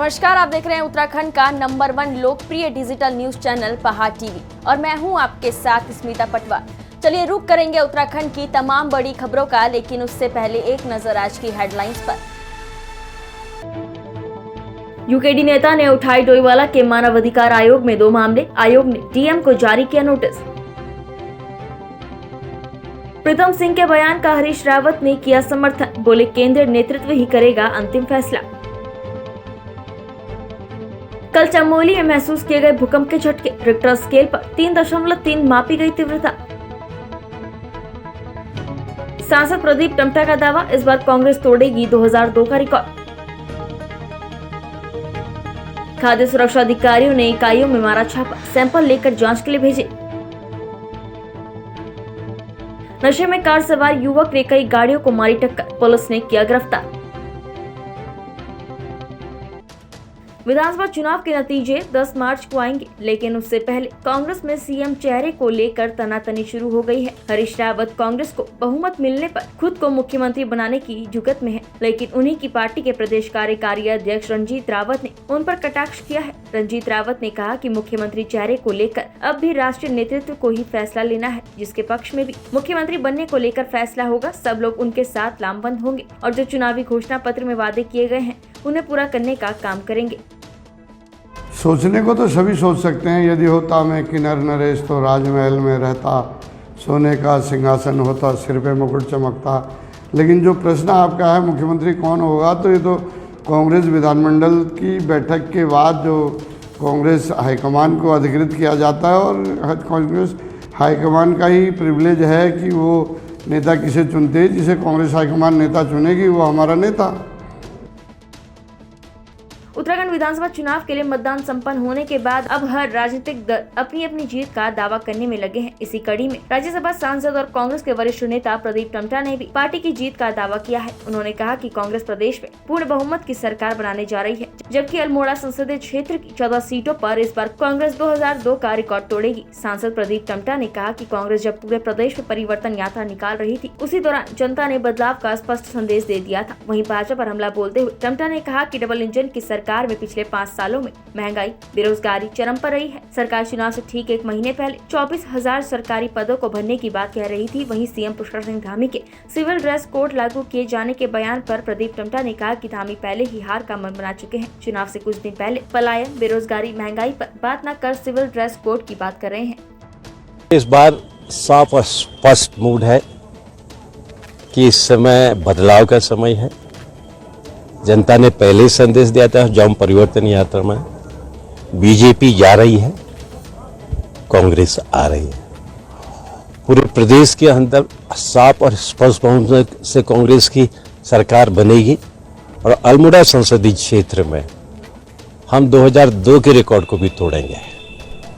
नमस्कार, आप देख रहे हैं उत्तराखंड का नंबर 1 लोकप्रिय डिजिटल न्यूज चैनल पहाड़ टीवी और मैं हूं आपके साथ स्मिता पटवार। चलिए रुक करेंगे उत्तराखंड की तमाम बड़ी खबरों का, लेकिन उससे पहले एक नजर आज की हेडलाइंस पर। यूकेडी नेता ने उठाई डोईवाला के मानवाधिकार आयोग में 2 मामले, आयोग ने डीएम को जारी किया नोटिस। प्रीतम सिंह के बयान का हरीश रावत ने किया समर्थन, बोले केंद्रीय नेतृत्व ही करेगा अंतिम फैसला। कल चमोली में महसूस किए गए भूकंप के झटके, रिक्टर स्केल पर 3.3 मापी गई तीव्रता। सांसद प्रदीप टम्टा का दावा, इस बार कांग्रेस तोड़ेगी 2002 का रिकॉर्ड। खाद्य सुरक्षा अधिकारियों ने इकाइयों में मारा छापा, सैंपल लेकर जांच के लिए भेजे। नशे में कार सवार युवक ने कई गाड़ियों को मारी टक्कर, पुलिस ने किया गिरफ्तार। विधानसभा चुनाव के नतीजे 10 मार्च को आएंगे, लेकिन उससे पहले कांग्रेस में सीएम चेहरे को लेकर तनातनी शुरू हो गई है। हरीश रावत कांग्रेस को बहुमत मिलने पर खुद को मुख्यमंत्री बनाने की जुगत में है, लेकिन उन्हीं की पार्टी के प्रदेश कार्यकारी अध्यक्ष रंजीत रावत ने उन पर कटाक्ष किया है। रंजीत रावत ने कहा कि मुख्यमंत्री चेहरे को लेकर अब भी राष्ट्रीय नेतृत्व को ही फैसला लेना है, जिसके पक्ष में भी मुख्यमंत्री बनने को लेकर फैसला होगा। सब लोग उनके साथ लामबंद होंगे और जो चुनावी घोषणा पत्र में वादे किए गए हैं उन्हें पूरा करने का काम करेंगे। सोचने को तो सभी सोच सकते हैं, यदि होता मैं किन्नर नरेश तो राजमहल में रहता, सोने का सिंहासन होता, सिर पे मुकुट चमकता। लेकिन जो प्रश्न आपका है मुख्यमंत्री कौन होगा, तो ये तो कांग्रेस विधानमंडल की बैठक के बाद जो कांग्रेस हाईकमान को अधिकृत किया जाता है और कांग्रेस हाईकमान का ही प्रिविलेज है कि वो नेता किसे चुनते हैं। जिसे कांग्रेस हाईकमान नेता चुनेगी वो हमारा नेता। उत्तराखंड विधानसभा चुनाव के लिए मतदान संपन्न होने के बाद अब हर राजनीतिक दल अपनी अपनी जीत का दावा करने में लगे हैं। इसी कड़ी में राज्यसभा सांसद और कांग्रेस के वरिष्ठ नेता प्रदीप टम्टा ने भी पार्टी की जीत का दावा किया है। उन्होंने कहा कि कांग्रेस प्रदेश में पूर्ण बहुमत की सरकार बनाने जा रही है, जबकि अल्मोड़ा संसदीय क्षेत्र की 14 सीटों पर इस बार कांग्रेस 2002 का रिकॉर्ड तोड़ेगी। सांसद प्रदीप टम्टा ने कहा कि कांग्रेस जब पूरे प्रदेश में परिवर्तन यात्रा निकाल रही थी, उसी दौरान जनता ने बदलाव का स्पष्ट संदेश दे दिया था। वहीं भाजपा पर हमला बोलते हुए टम्टा ने कहा कि डबल इंजन की सरकार में पिछले 5 सालों में महंगाई, बेरोजगारी चरम पर रही है। सरकार चुनाव से ठीक 1 महीने पहले 24,000 सरकारी पदों को भरने की बात कह रही थी। वहीं सीएम पुष्कर सिंह धामी के सिविल ड्रेस कोड लागू किए जाने के बयान पर प्रदीप टम्टा ने कहा कि धामी पहले ही हार का मन बना चुके हैं। चुनाव से कुछ दिन पहले पलायन, बेरोजगारी, महंगाई पर बात न कर सिविल ड्रेस कोड की बात कर रहे हैं। इस बार साफ और स्पष्ट मूड है कि इस समय बदलाव का समय है। जनता ने पहले ही संदेश दिया था, जो हम परिवर्तन यात्रा में बीजेपी जा रही है, कांग्रेस आ रही है। पूरे प्रदेश के अंदर साफ और स्पष्ट बहुमत से कांग्रेस की सरकार बनेगी और अल्मोड़ा संसदीय क्षेत्र में हम 2002 के रिकॉर्ड को भी तोड़ेंगे।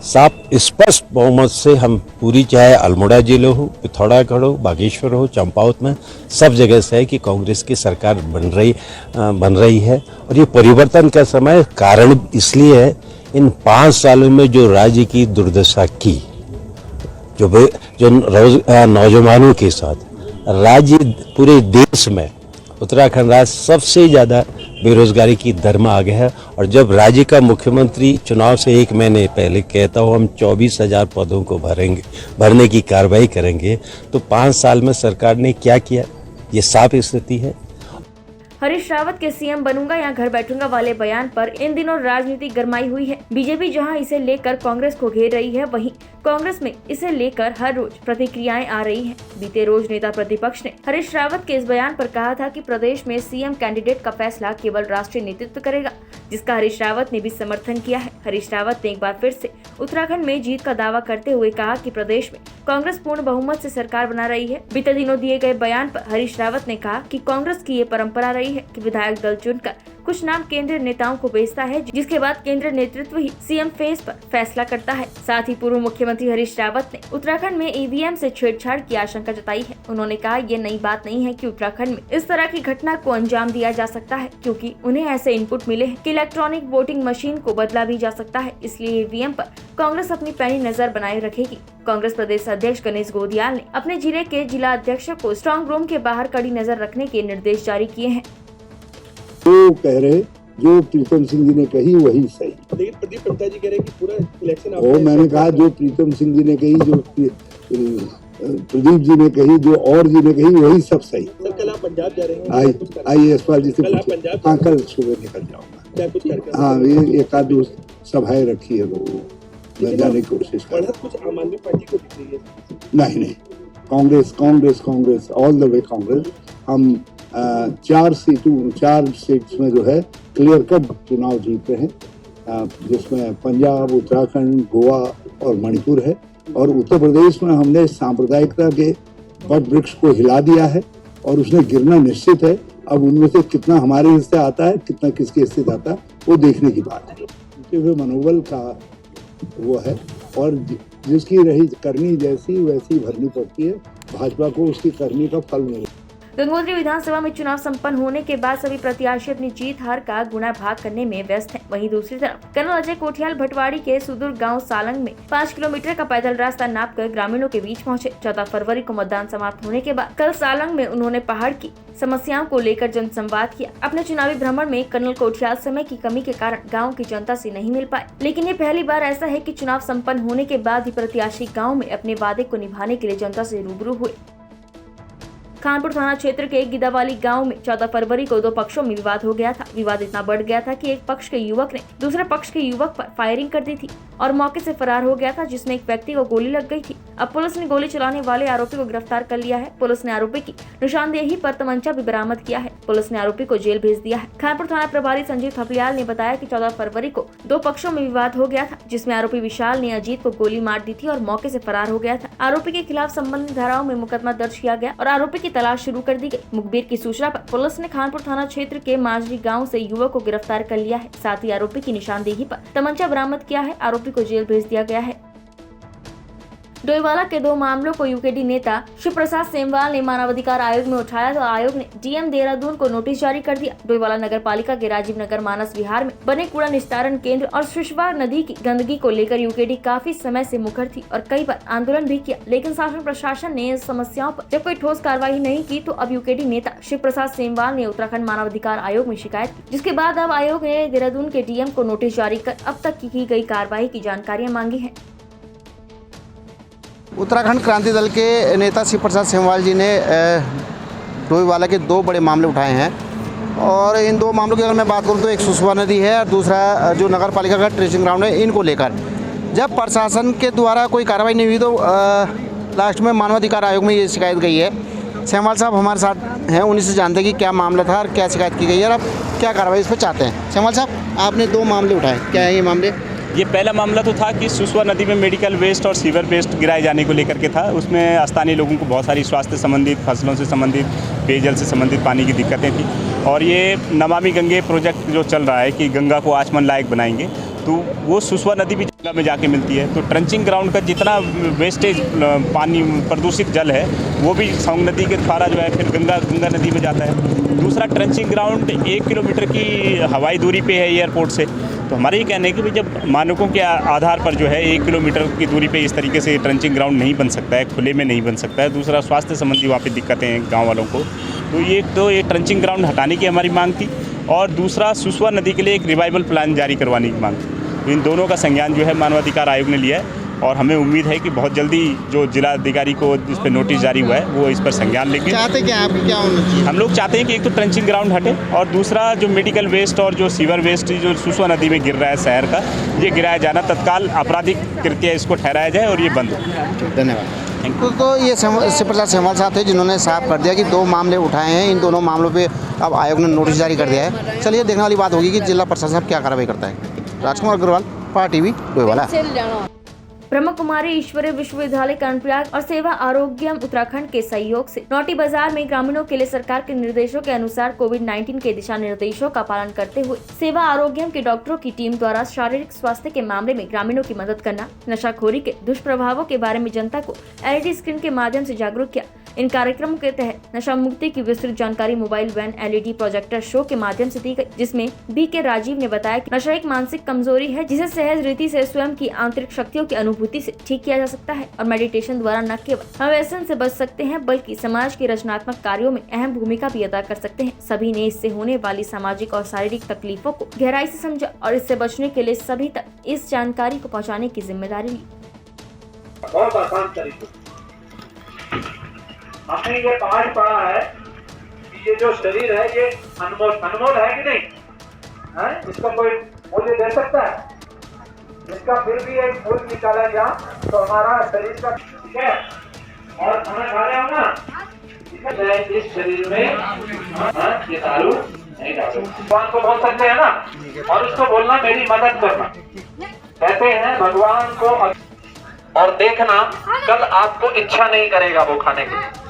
साफ स्पष्ट बहुमत से हम पूरी, चाहे अल्मोड़ा जिले हो, पिथौरागढ़ हो, बागेश्वर हो, चंपावत में सब जगह से है कि कांग्रेस की सरकार बन रही है। और ये परिवर्तन का समय कारण इसलिए है, इन 5 सालों में जो राज्य की दुर्दशा की, जो नौजवानों के साथ राज्य पूरे देश में उत्तराखंड राज्य सबसे ज़्यादा बेरोजगारी की दर में आ गया है। और जब राज्य का मुख्यमंत्री चुनाव से 1 महीने पहले कहता हो हम 24,000 पदों को भरने की कार्रवाई करेंगे, तो 5 साल में सरकार ने क्या किया, ये साफ स्थिति है। हरीश रावत के सीएम बनूंगा या घर बैठूंगा वाले बयान पर इन दिनों राजनीति गरमाई हुई है। बीजेपी जहां इसे लेकर कांग्रेस को घेर रही है, वहीं कांग्रेस में इसे लेकर हर रोज प्रतिक्रियाएं आ रही हैं। बीते रोज नेता प्रतिपक्ष ने हरीश रावत के इस बयान पर कहा था कि प्रदेश में सीएम कैंडिडेट का फैसला केवल राष्ट्रीय नेतृत्व करेगा, जिसका हरीश रावत ने भी समर्थन किया है। हरीश रावत ने एक बार फिर से उत्तराखंड में जीत का दावा करते हुए कहा कि प्रदेश में कांग्रेस पूर्ण बहुमत से सरकार बना रही है। बीते दिनों दिए गए बयान पर हरीश रावत ने कहा कि कांग्रेस की ये परंपरा रही है कि विधायक दल चुनकर कुछ नाम केंद्रीय नेताओं को बेचता है, जिसके बाद केंद्रीय नेतृत्व ही सीएम फेस पर फैसला करता है। साथ ही पूर्व मुख्यमंत्री हरीश रावत ने उत्तराखंड में ईवीएम से छेड़छाड़ की आशंका जताई है। उन्होंने कहा ये नई बात नहीं है कि उत्तराखंड में इस तरह की घटना को अंजाम दिया जा सकता है, क्योंकि उन्हें ऐसे इनपुट मिले हैं कि इलेक्ट्रॉनिक वोटिंग मशीन को बदला भी जा सकता है। इसलिए ईवीएम पर कांग्रेस अपनी पैनी नजर बनाए रखेगी। कांग्रेस प्रदेश अध्यक्ष गणेश गोदियाल ने अपने जिले के जिला अध्यक्ष को स्ट्रांग रूम के बाहर कड़ी नजर रखने के निर्देश जारी किए हैं। वो कह रहे जो प्रीतम सिंह जी ने कही वही सही। लेकिन प्रदीप पंडित जी कह रहे हैं कि पूरा इलेक्शन वो मैंने कहा जो प्रीतम सिंह जी ने कही, जो प्रदीप जी ने कही, जो और जी ने कही वही सब सही। सर कल आप पंजाब जा रहे हैं? आइए यशपाल जी से पूछिए। हाँ, कल सुबह निकल जाऊंगा। क्या कुछ कार्यक्रम? हाँ, ये एक आध सभाएं रखी है तो मैं जाने की कोशिश कर रहा हूँ। कुछ आम आदमी पार्टी को दिख रही है? नहीं, Congress all the way Congress. हम 4 सीट्स में जो है क्लियर कट चुनाव जीते हैं, जिसमें पंजाब, उत्तराखंड, गोवा और मणिपुर है। और उत्तर प्रदेश में हमने सांप्रदायिकता के वट वृक्ष को हिला दिया है और उसने गिरना निश्चित है। अब उनमें से कितना हमारे हिस्से आता है, कितना किसके हिस्से जाता है, वो देखने की बात है। क्योंकि मनोबल का वो है और जिसकी रही करनी जैसी वैसी भरनी पड़ती है। भाजपा को उसकी करनी का फल मिले। गंगोत्री विधानसभा में चुनाव संपन्न होने के बाद सभी प्रत्याशी अपनी जीत हार का गुणा भाग करने में व्यस्त हैं। वहीं दूसरी तरफ कर्नल अजय कोठियाल भटवाड़ी के सुदूर गांव सालंग में 5 किलोमीटर का पैदल रास्ता नापकर ग्रामीणों के बीच पहुंचे। 14 फरवरी को मतदान समाप्त होने के बाद कल सालंग में उन्होंने पहाड़ की समस्याओं को लेकर जनसंवाद किया। अपने चुनावी भ्रमण में कर्नल कोठियाल समय की कमी के कारण गाँव की जनता से नहीं मिल पाए, लेकिन ये पहली बार ऐसा है कि चुनाव संपन्न होने के बाद ही प्रत्याशी गाँव में अपने वादे को निभाने के लिए जनता से रूबरू हुए। खानपुर थाना क्षेत्र के गिदावाली गांव में 14 फरवरी को 2 पक्षों में विवाद हो गया था। विवाद इतना बढ़ गया था कि एक पक्ष के युवक ने दूसरे पक्ष के युवक पर फायरिंग कर दी थी और मौके से फरार हो गया था, जिसमें एक व्यक्ति को गोली लग गई थी। अब पुलिस ने गोली चलाने वाले आरोपी को गिरफ्तार कर लिया है। पुलिस ने आरोपी की निशानदेही पर तमंचा भी बरामद किया है। पुलिस ने आरोपी को जेल भेज दिया है। खानपुर थाना प्रभारी संजीव थपलियाल ने बताया कि 14 फरवरी को 2 पक्षों में विवाद हो गया था, जिसमें आरोपी विशाल ने अजीत को गोली मार दी थी और मौके से फरार हो गया था। आरोपी के खिलाफ संबंधित धाराओं में मुकदमा दर्ज किया गया और आरोपी की तलाश शुरू कर दी गई। मुखबिर की सूचना पर पुलिस ने खानपुर थाना क्षेत्र के माजरी गांव से युवक को गिरफ्तार कर लिया है। साथ ही आरोपी की निशानदेही पर तमंचा बरामद किया है। आरोपी को जेल भेज दिया गया है। डोईवाला के 2 मामलों को यूकेडी नेता शिव प्रसाद सेमवाल ने मानवाधिकार आयोग में उठाया तो आयोग ने डीएम देहरादून को नोटिस जारी कर दिया। डोईवाला नगर पालिका के राजीव नगर मानस विहार में बने कूड़ा निस्तारण केंद्र और सुषवा नदी की गंदगी को लेकर यूकेडी काफी समय से मुखर थी और कई बार आंदोलन भी किया, लेकिन शासन प्रशासन ने इस समस्याओं पर जब कोई ठोस कार्रवाई नहीं की तो अब यूकेडी नेता शिव प्रसाद सेमवाल ने उत्तराखंड मानवाधिकार आयोग में शिकायत की, जिसके बाद अब आयोग ने देहरादून के डीएम को नोटिस जारी कर अब तक की गई कार्रवाई की जानकारियाँ मांगी है। उत्तराखंड क्रांति दल के नेता शिव प्रसाद सेमवाल जी ने डोईवाला के 2 बड़े मामले उठाए हैं और इन 2 मामलों की अगर मैं बात करूं तो एक सुषवा नदी है और दूसरा जो नगर पालिका का ट्रेसिंग ग्राउंड है। इनको लेकर जब प्रशासन के द्वारा कोई कार्रवाई नहीं हुई तो लास्ट में मानवाधिकार आयोग में ये शिकायत गई है। सेमवाल साहब हमारे साथ हैं, उन्हीं से जानते हैं कि क्या मामला था और क्या शिकायत की गई है और अब क्या कार्रवाई इस पर चाहते हैं। सेमवाल साहब, आपने 2 मामले उठाए, क्या है ये मामले? ये पहला मामला तो था कि सुषवा नदी में मेडिकल वेस्ट और सीवर वेस्ट गिराए जाने को लेकर के था। उसमें स्थानीय लोगों को बहुत सारी स्वास्थ्य संबंधित, फसलों से संबंधित, पेयजल से संबंधित पानी की दिक्कतें थी और ये नमामि गंगे प्रोजेक्ट जो चल रहा है कि गंगा को आचमन लायक बनाएंगे, तो वो सुषवा नदी भी गंगा में जाके मिलती है। तो ट्रंचिंग ग्राउंड का जितना वेस्टेज पानी प्रदूषित जल है वो भी सौंग नदी के द्वारा जो है फिर गंगा नदी में जाता है। दूसरा, ट्रंचिंग ग्राउंड 1 किलोमीटर की हवाई दूरी पे है एयरपोर्ट से। तो हमारा ये कहना है कि भाई जब मानकों के आधार पर जो है 1 किलोमीटर की दूरी पे इस तरीके से ट्रंचिंग ग्राउंड नहीं बन सकता है, खुले में नहीं बन सकता है। दूसरा, स्वास्थ्य संबंधी वहाँ पे दिक्कतें हैं गाँव वालों को, तो ये ट्रंचिंग ग्राउंड हटाने की हमारी मांग थी और दूसरा सुषवा नदी के लिए एक रिवाइवल प्लान जारी करवाने की मांग थी। तो इन दोनों का संज्ञान जो है मानवाधिकार आयोग ने लिया है और हमें उम्मीद है कि बहुत जल्दी जो जिलाधिकारी को इस पर नोटिस जारी हुआ है वो इस पर संज्ञान लेंगे। चाहते क्या आप, क्या होना चाहिए? हम लोग चाहते हैं कि एक तो ट्रंचिंग ग्राउंड हटे और दूसरा जो मेडिकल वेस्ट और जो सीवर वेस्ट जो सुषवा नदी में गिर रहा है शहर का, ये गिराया जाना तत्काल आपराधिक कृत्य इसको ठहराया जाए और ये बंद हो। धन्यवाद। तो ये शिव प्रसाद सेमवाल साहब थे जिन्होंने साफ कर दिया कि 2 मामले उठाए हैं। इन दोनों मामलों पे अब आयोग ने नोटिस जारी कर दिया है। चलिए देखने वाली बात होगी कि जिला प्रशासन क्या कार्रवाई करता है। राजकुमार अग्रवाल, पावर टीवी, डोईवाला। ब्रह्म कुमारी ईश्वरीय विश्वविद्यालय कर्णप्रयाग और सेवा आरोग्यम उत्तराखंड के सहयोग से नौटी बाजार में ग्रामीणों के लिए सरकार के निर्देशों के अनुसार कोविड-19 के दिशा निर्देशों का पालन करते हुए सेवा आरोग्यम के डॉक्टरों की टीम द्वारा शारीरिक स्वास्थ्य के मामले में ग्रामीणों की मदद करना, नशाखोरी के दुष्प्रभावों के बारे में जनता को एलईडी स्क्रीन के माध्यम से जागरूक किया। इन कार्यक्रमों के तहत नशा मुक्ति की विस्तृत जानकारी mobile van LED projector show के माध्यम से दी गई, जिसमें बी के राजीव ने बताया कि नशा एक मानसिक कमजोरी है जिसे सहज रीति से स्वयं की आंतरिक शक्तियों की अनुभूति अनुभूति से ठीक किया जा सकता है और मेडिटेशन द्वारा न केवल हम व्यसन से बच सकते हैं बल्कि समाज के रचनात्मक कार्यों में अहम भूमिका भी अदा कर सकते हैं। सभी ने इससे होने वाली सामाजिक और शारीरिक तकलीफों को गहराई से समझा और इससे बचने के लिए सभी तक इस जानकारी को पहुँचाने की जिम्मेदारी ली। बहुत आसान तरीके हमने ये पाठ पढ़ा है कि ये जो शरीर है ये अनमोल है कि नहीं है? इसका कोई मूल्य दे सकता है? इसका फिर भी एक मूल्य निकाला गया तो हमारा शरीर का, ठीक है? और खाना खा रहे हो ना, इस शरीर में ये दारू नहीं डालो। भगवान को बोल सकते हैं ना, और उसको बोलना मेरी मदद करना। कहते हैं भगवान को, और देखना कल आपको इच्छा नहीं करेगा वो खाने की।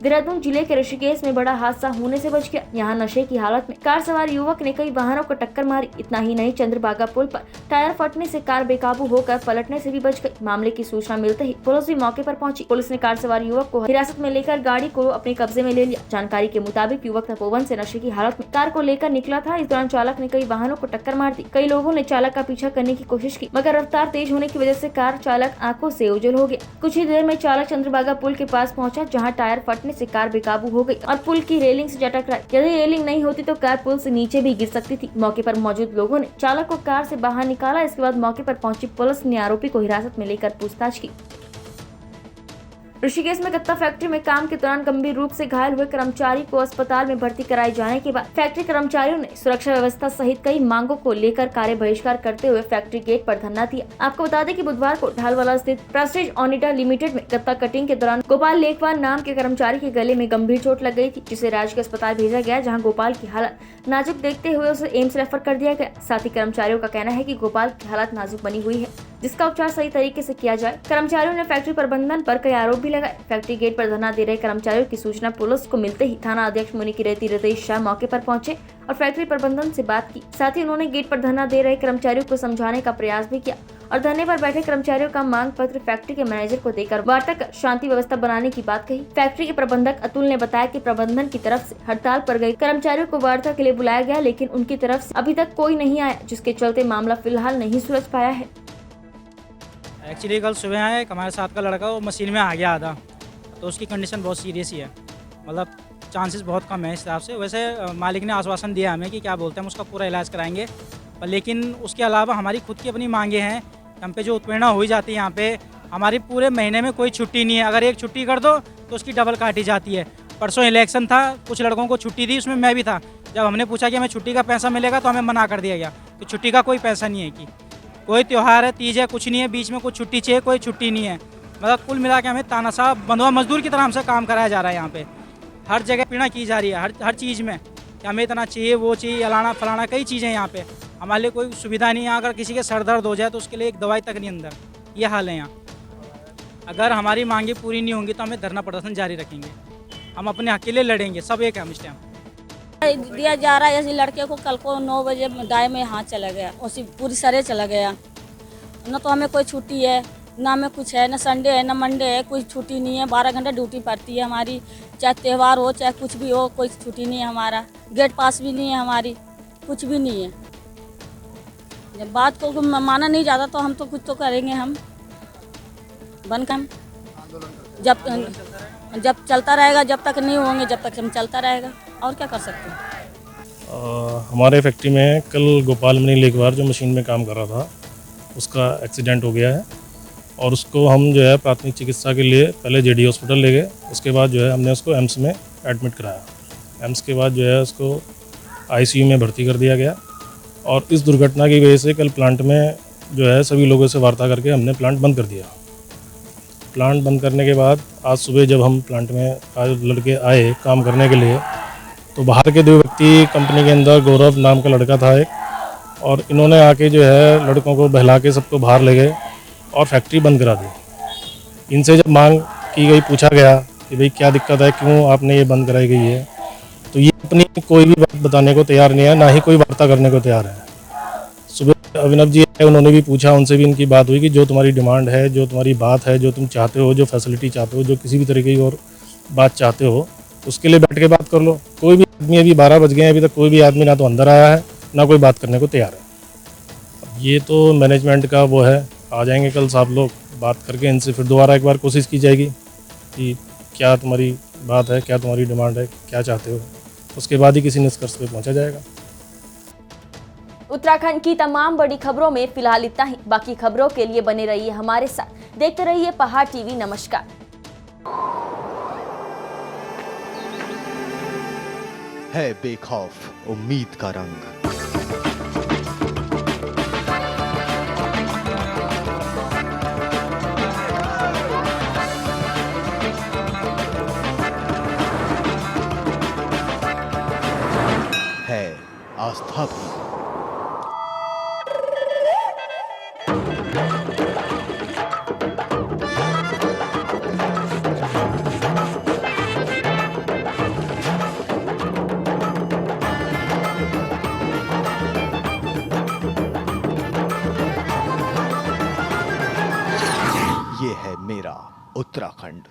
देहरादून जिले के ऋषिकेश में बड़ा हादसा होने से बच गया। यहाँ नशे की हालत में कार सवार युवक ने कई वाहनों को टक्कर मारी। इतना ही नहीं, चंद्रभागा पुल पर टायर फटने से कार बेकाबू होकर पलटने से भी बच गई। मामले की सूचना मिलते ही पुलिस भी मौके पर पहुंची। पुलिस ने कार सवार युवक को हिरासत में लेकर गाड़ी को अपने कब्जे में ले लिया। जानकारी के मुताबिक युवक तपोवन से नशे की हालत में कार को लेकर निकला था। इस दौरान चालक ने कई वाहनों को टक्कर मार दी। कई लोगों ने चालक का पीछा करने की कोशिश की, मगर रफ्तार तेज होने की वजह से कार चालक आंखों से ओझल हो गया। कुछ ही देर में चालक चंद्रभागा पुल के पास पहुंचा, जहां टायर फटने से कार बेकाबू हो गई और पुल की रेलिंग से जा टकराई। यदि रेलिंग नहीं होती तो कार पुल से नीचे भी गिर सकती थी। मौके पर मौजूद लोगों ने चालक को कार से बाहर निकाला। इसके बाद मौके पर पहुंची पुलिस ने आरोपी को हिरासत में लेकर पूछताछ की। ऋषिकेश में गत्ता फैक्ट्री में काम के दौरान गंभीर रूप से घायल हुए कर्मचारी को अस्पताल में भर्ती कराए जाने के बाद फैक्ट्री कर्मचारियों ने सुरक्षा व्यवस्था सहित कई मांगों को लेकर कार्य बहिष्कार करते हुए फैक्ट्री गेट पर धरना दिया। आपको बता दें कि बुधवार को ढालवाला स्थित प्रेस्टीज ओनिडा लिमिटेड में गत्ता कटिंग के दौरान गोपाल लेखवान नाम के कर्मचारी के गले में गंभीर चोट लग गई थी, जिसे राजकीय अस्पताल भेजा गया, जहाँ गोपाल की हालत नाजुक देखते हुए उसे एम्स रेफर कर दिया गया। साथ ही कर्मचारियों का कहना है कि गोपाल की हालत नाजुक बनी हुई है, जिसका उपचार सही तरीके से किया जाए। कर्मचारियों ने फैक्ट्री प्रबंधन पर कई आरोप भी लगाए। फैक्ट्री गेट पर धरना दे रहे कर्मचारियों की सूचना पुलिस को मिलते ही थाना अध्यक्ष मुनिकीरेती रितेश शाह मौके पर पहुंचे और फैक्ट्री प्रबंधन से बात की। साथ ही उन्होंने गेट पर धरना दे रहे कर्मचारियों को समझाने का प्रयास भी किया और धरने पर बैठे कर्मचारियों का मांग पत्र फैक्ट्री के मैनेजर को देकर वार्ता कर शांति व्यवस्था बनाने की बात कही। फैक्ट्री के प्रबंधक अतुल ने बताया कि प्रबंधन की तरफ से हड़ताल पर गए कर्मचारियों को वार्ता के लिए बुलाया गया, लेकिन उनकी तरफ से अभी तक कोई नहीं आया, जिसके चलते मामला फिलहाल नहीं सुलझ पाया है। एक्चुअली कल सुबह आए, हमारे साथ का लड़का वो मशीन में आ गया आधा, तो उसकी कंडीशन बहुत सीरियस ही है, मतलब चांसेस बहुत कम है इस हिसाब से। वैसे मालिक ने आश्वासन दिया हमें कि क्या बोलते हैं, हम उसका पूरा इलाज कराएंगे, पर लेकिन उसके अलावा हमारी खुद की अपनी मांगे हैं। हम पे जो उत्पीड़ना हो जाती है यहाँ पे, हमारी पूरे महीने में कोई छुट्टी नहीं है। अगर एक छुट्टी कर दो तो उसकी डबल काटी जाती है। परसों इलेक्शन था, कुछ लड़कों को छुट्टी दी, उसमें मैं भी था। जब हमने पूछा कि हमें छुट्टी का पैसा मिलेगा तो हमें मना कर दिया गया कि छुट्टी का कोई पैसा नहीं है, कि कोई त्यौहार है, तीज है, कुछ नहीं है, बीच में कुछ छुट्टी चाहिए, कोई छुट्टी नहीं है। मतलब कुल मिला के हमें तानाशाह बंधुआ मजदूर की तरह हमसे काम कराया जा रहा है। यहाँ पे हर जगह पीड़ा की जा रही है, हर चीज़ में कि हमें इतना चाहिए, वो चाहिए, अलाना फलाना, कई चीज़ें यहाँ पे। हमारे लिए कोई सुविधा नहीं है। अगर किसी के सर दर्द हो जाए तो उसके लिए एक दवाई तक नहीं अंदर, ये हाल है यहाँ। अगर हमारी मांगे पूरी नहीं होंगी तो हमें धरना प्रदर्शन जारी रखेंगे। हम अपने हक के लिए लड़ेंगे, सब एक है हम इस टाइम। दिया जा रहा है, ऐसे लड़के को कल को 9 बजे दाएं में हाथ चला गया, उसी पूरी सरे चला गया। न तो हमें कोई छुट्टी है, ना हमें कुछ है, न संडे है, न मंडे है, कोई छुट्टी नहीं है। 12 घंटे ड्यूटी पड़ती है हमारी, चाहे त्यौहार हो चाहे कुछ भी हो, कोई छुट्टी नहीं है हमारा। गेट पास भी नहीं है हमारी, कुछ भी नहीं है। जब बात को माना नहीं जाता तो हम तो कुछ तो करेंगे, हम बन कर जब चलता रहेगा, जब तक नहीं होंगे जब तक हम चलता रहेगा, और क्या कर सकते हैं। हमारे फैक्ट्री में कल गोपाल मनी लेखवार जो मशीन में काम कर रहा था, उसका एक्सीडेंट हो गया है और उसको हम जो है प्राथमिक चिकित्सा के लिए पहले जेडी हॉस्पिटल ले गए। उसके बाद जो है हमने उसको एम्स में एडमिट कराया। एम्स के बाद जो है उसको आईसीयू में भर्ती कर दिया गया और इस दुर्घटना की वजह से कल प्लांट में जो है सभी लोगों से वार्ता करके हमने प्लांट बंद कर दिया। प्लांट बंद करने के बाद आज सुबह जब हम प्लांट में आज लड़के आए काम करने के लिए, तो बाहर के 2 व्यक्ति कंपनी के अंदर, गौरव नाम का लड़का था एक, और इन्होंने आके जो है लड़कों को बहला के सबको बाहर ले गए और फैक्ट्री बंद करा दी। इनसे जब मांग की गई, पूछा गया कि भाई क्या दिक्कत है, क्यों आपने ये बंद कराई गई है, तो ये अपनी कोई भी बात बताने को तैयार नहीं है, ना ही कोई वार्ता करने को तैयार है। सुबह अभिनव जी है, उन्होंने भी पूछा, उनसे भी इनकी बात हुई कि जो तुम्हारी डिमांड है, जो तुम्हारी बात है, जो तुम चाहते हो, जो फैसिलिटी चाहते हो, जो किसी भी तरीके की और बात चाहते हो, उसके लिए बैठ के बात कर लो। कोई भी आदमी, अभी 12 बज गए हैं, अभी तक कोई भी आदमी ना तो अंदर आया है ना कोई बात करने को तैयार है। ये तो मैनेजमेंट का वो है, आ जाएंगे कल साहब लोग, बात करके इनसे फिर दोबारा एक बार कोशिश की जाएगी कि क्या तुम्हारी बात है, क्या तुम्हारी डिमांड है, क्या चाहते हो। उसके बाद ही किसी निष्कर्ष पे पहुंचा जाएगा। उत्तराखंड की तमाम बड़ी खबरों में फिलहाल इतना ही। बाकी खबरों के लिए बने रहिए हमारे साथ, देखते रहिए पहाड़ टीवी। नमस्कार। है बेखौफ उम्मीद का रंग। है आस्था भी। ये है मेरा उत्तराखंड।